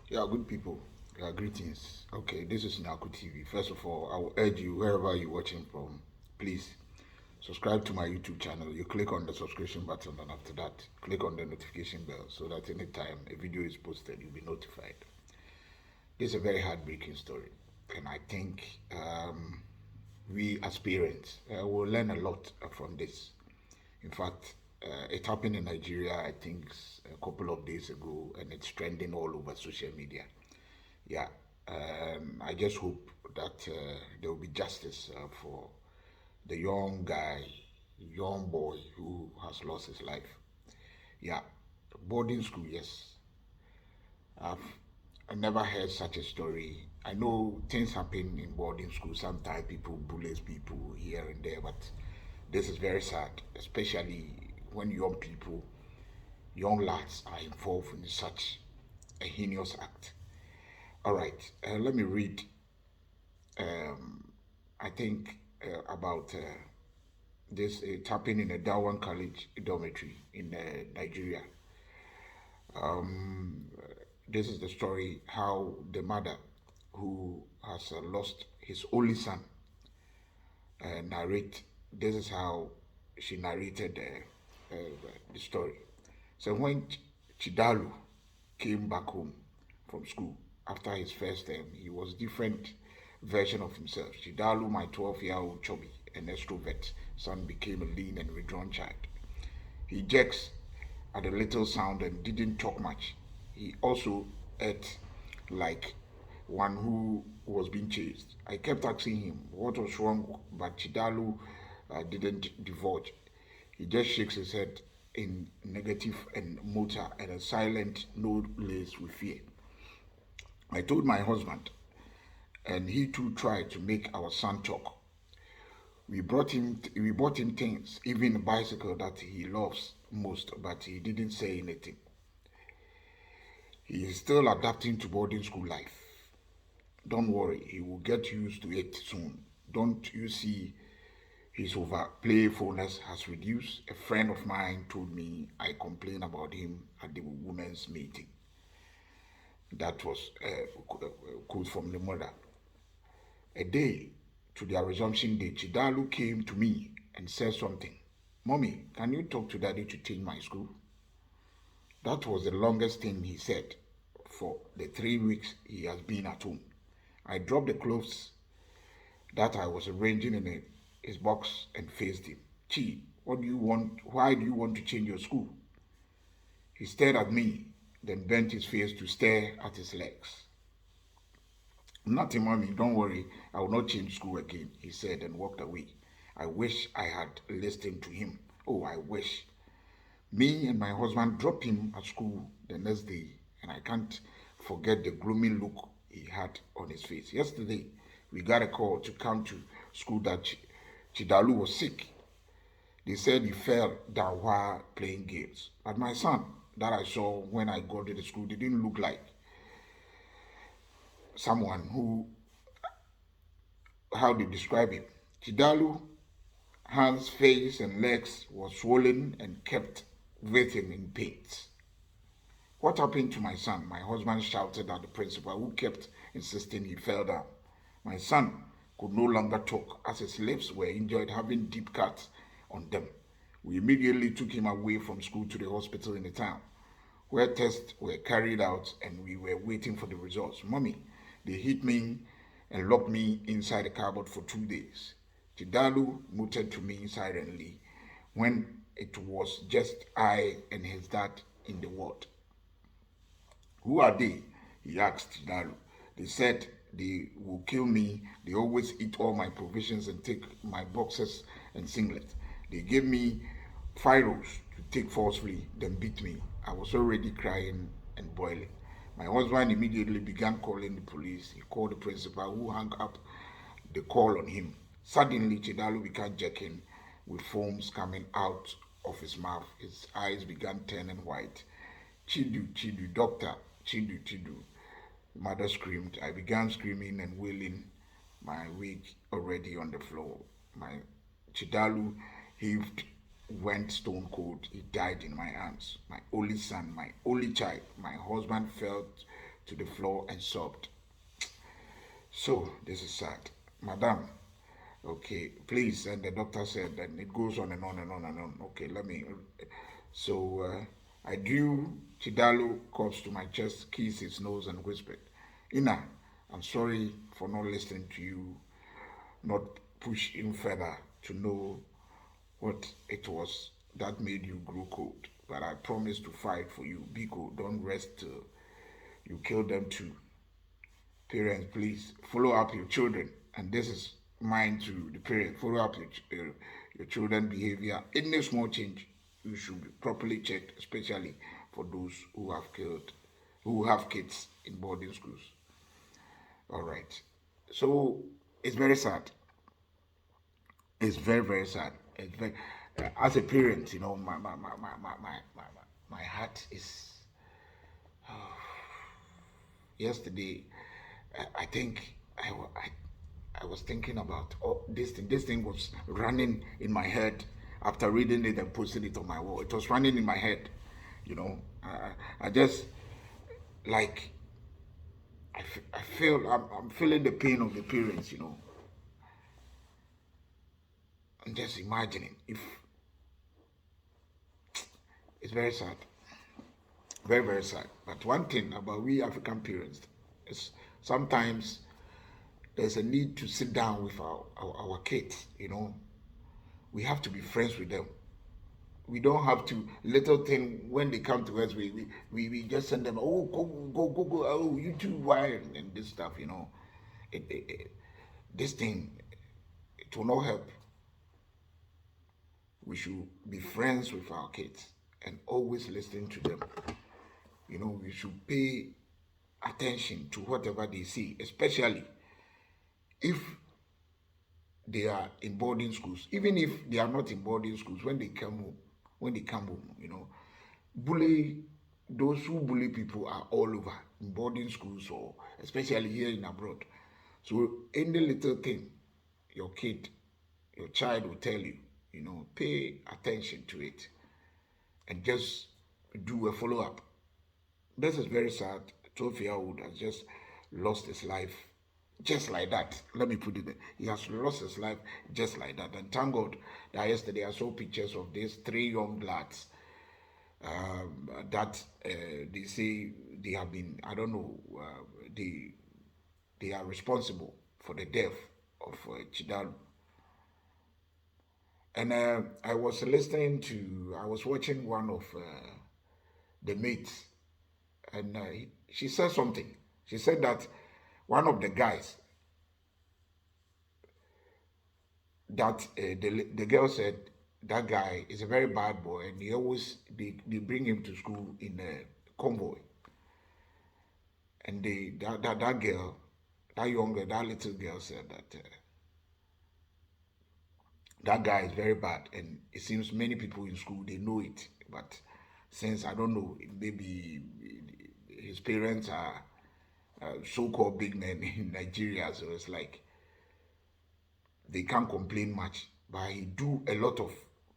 Yeah, good people. Greetings. Okay, this is Naku TV. First of all, I will urge you, wherever you're watching from, please subscribe to my YouTube channel. You click on the subscription button, and after that, click on the notification bell so that anytime a video is posted, you'll be notified. This is a very heartbreaking story, and I think we as parents will learn a lot from this. In fact, it happened in Nigeria, I think, a couple of days ago, and it's trending all over social media. Yeah, I just hope that there will be justice for the young guy, young boy who has lost his life. Yeah, boarding school, yes. I've I never heard such a story. I know things happen in boarding school. Sometimes people bullies people here and there, but this is very sad, especially when young people, young lads are involved in such a heinous act. All right, let me read I think about this it happened in a Dowan College dormitory in Nigeria. This is the story how the mother who has lost his only son narrate. This is how she narrated the story. So when Chidalu came back home from school after his first term, he was different version of himself. Chidalu, my 12-year-old chubby and extrovert son, became a lean and withdrawn child. He jerks at a little sound and didn't talk much. He also ate like one who was being chased. I kept asking him what was wrong, but Chidalu didn't divulge. He just shakes his head in negative and motor and a silent no laced with fear. I told my husband, and he too tried to make our son talk. We bought him things, even a bicycle that he loves most, but he didn't say anything. He is still adapting to boarding school life. Don't worry, he will get used to it soon. Don't you see his overplayfulness has reduced? A friend of mine told me I complained about him at the women's meeting. That was a quote from the mother. A day to their resumption day, Chidalu came to me and said something. Mommy, can you talk to daddy to change my school? That was the longest thing he said for the 3 weeks he has been at home. I dropped the clothes that I was arranging in his box and faced him. Chi, what do you want? Why do you want to change your school? He stared at me, then bent his face to stare at his legs. Nothing, mommy, don't worry. I will not change school again, he said and walked away. I wish I had listened to him. Oh, I wish. Me and my husband dropped him at school the next day, and I can't forget the gloomy look he had on his face. Yesterday, we got a call to come to school that Chidalu was sick. They said he fell down while playing games. But my son, that I saw when I got to the school, didn't look like someone who, how they describe him. Chidalu, hands, face, and legs were swollen and kept writhing in pains. What happened to my son? My husband shouted at the principal, who kept insisting he fell down. My son could no longer talk as his lips were injured, having deep cuts on them. We immediately took him away from school to the hospital in the town, where tests were carried out and we were waiting for the results. Mommy, they hit me and locked me inside the cupboard for 2 days. Chidalu muted to me silently when it was just I and his dad in the ward. Who are they? He asked Chidalu. They said they will kill me. They always eat all my provisions and take my boxes and singlet. They gave me pharaohs to take forcefully, then beat me. I was already crying and boiling. My husband immediately began calling the police. He called the principal, who hung up the call on him. Suddenly, Chidalu began jerking with foams coming out of his mouth. His eyes began turning white. Chidu, Chidu, doctor, Chidu, Chidu. Mother screamed. I began screaming and wailing, my wig already on the floor. My Chidalu heaved, went stone cold. He died in my arms. My only son, my only child. My husband felt to the floor and sobbed. So this is sad. Madam, okay, please. And the doctor said, and it goes on and on and on and on. Okay, let me. So I drew Chidalu cups to my chest, kissed his nose, and whispered, Ina, I'm sorry for not listening to you, not push him further to know what it was that made you grow cold. But I promise to fight for you. Biko, don't rest till you kill them too. Parents, please follow up your children. And this is mine to the parents. Follow up your children's behavior. Any small change, you should be properly checked, especially for those who have kids in boarding schools. All right. So it's very sad. It's very, very sad. It's very, as a parent, you know, my heart is. Yesterday, I think I was thinking about this thing. This thing was running in my head after reading it and posting it on my wall. It was running in my head, you know. I just like I feel I'm feeling the pain of the parents, you know. I'm just imagining if it's very sad, very very sad. But one thing about we African parents is sometimes there's a need to sit down with our kids, you know. We have to be friends with them. We don't have to little thing when they come to us. We just send them. Oh, go. Oh, you too. Why and this stuff. You know, this thing it will not help. We should be friends with our kids and always listen to them. You know, we should pay attention to whatever they say, especially if they are in boarding schools. Even if they are not in boarding schools, when they come home, you know, those who bully people are all over in boarding schools or especially here in abroad. So any little thing your child will tell you, you know, pay attention to it and just do a follow-up. This is very sad. 12-year-old has just lost his life just like that. Let me put it there. He has lost his life just like that. And thank God that yesterday I saw pictures of these three young lads that they say they have been, I don't know, they are responsible for the death of Chidalu. And I was watching one of the mates, and she said something. She said that one of the guys that the girl said that guy is a very bad boy, and they bring him to school in a convoy, and that girl, that little girl said that that guy is very bad, and it seems many people in school they know it, but since I don't know, maybe his parents are so-called big men in Nigeria, so it's like they can't complain much, but he do a lot of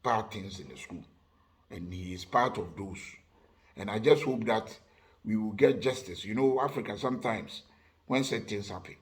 bad things in the school, and he is part of those. And I just hope that we will get justice. You know, Africa sometimes when certain things happen,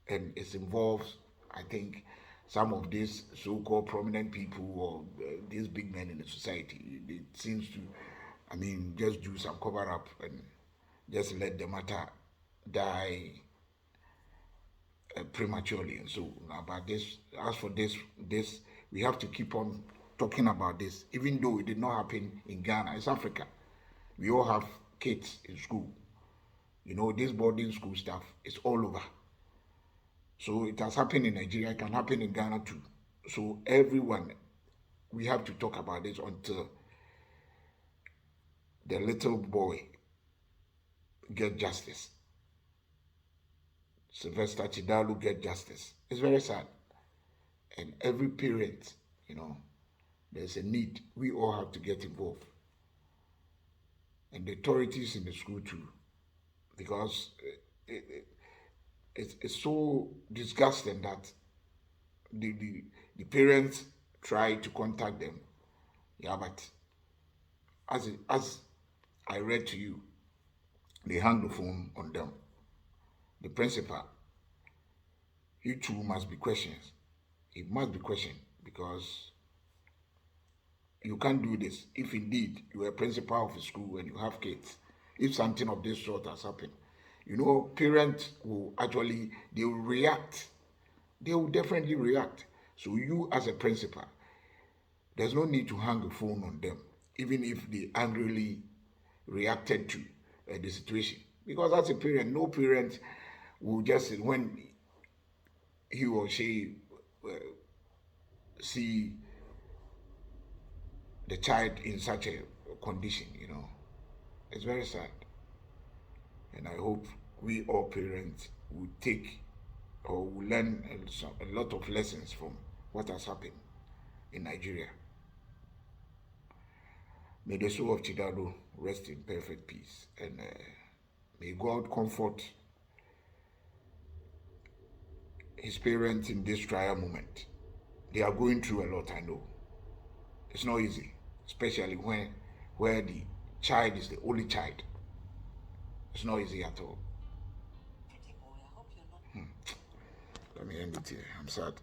and it involves, I think, some of these so-called prominent people or these big men in the society, it seems to, I mean, just do some cover-up and just let the matter die prematurely. And so about this, as for this, we have to keep on talking about this, even though it did not happen in Ghana. It's Africa. We all have kids in school. You know, this boarding school stuff is all over. So it has happened in Nigeria, it can happen in Ghana too. So everyone, we have to talk about this until the little boy get justice. Sylvester Chidalu get justice. It's very sad. And every parent, you know, there's a need. We all have to get involved. And the authorities in the school too. Because it's so disgusting that the parents try to contact them. Yeah, but as I read to you, they hang the phone on them. The principal, you too must be questioned. It must be questioned because you can't do this if indeed you are a principal of a school and you have kids. If something of this sort has happened, parents will actually, they will react. They will definitely react. So you as a principal, there's no need to hang a phone on them, even if they angrily reacted to the situation. Because as a parent, no parent will just, when he or she see the child in such a condition. It's very sad. And I hope we all parents will take or will learn a lot of lessons from what has happened in Nigeria. May the soul of Chidalu rest in perfect peace, and may God comfort his parents in this trial moment. They are going through a lot, I know. It's not easy, especially where the child is the only child. It's not easy at all. Let me end it here. I'm sad.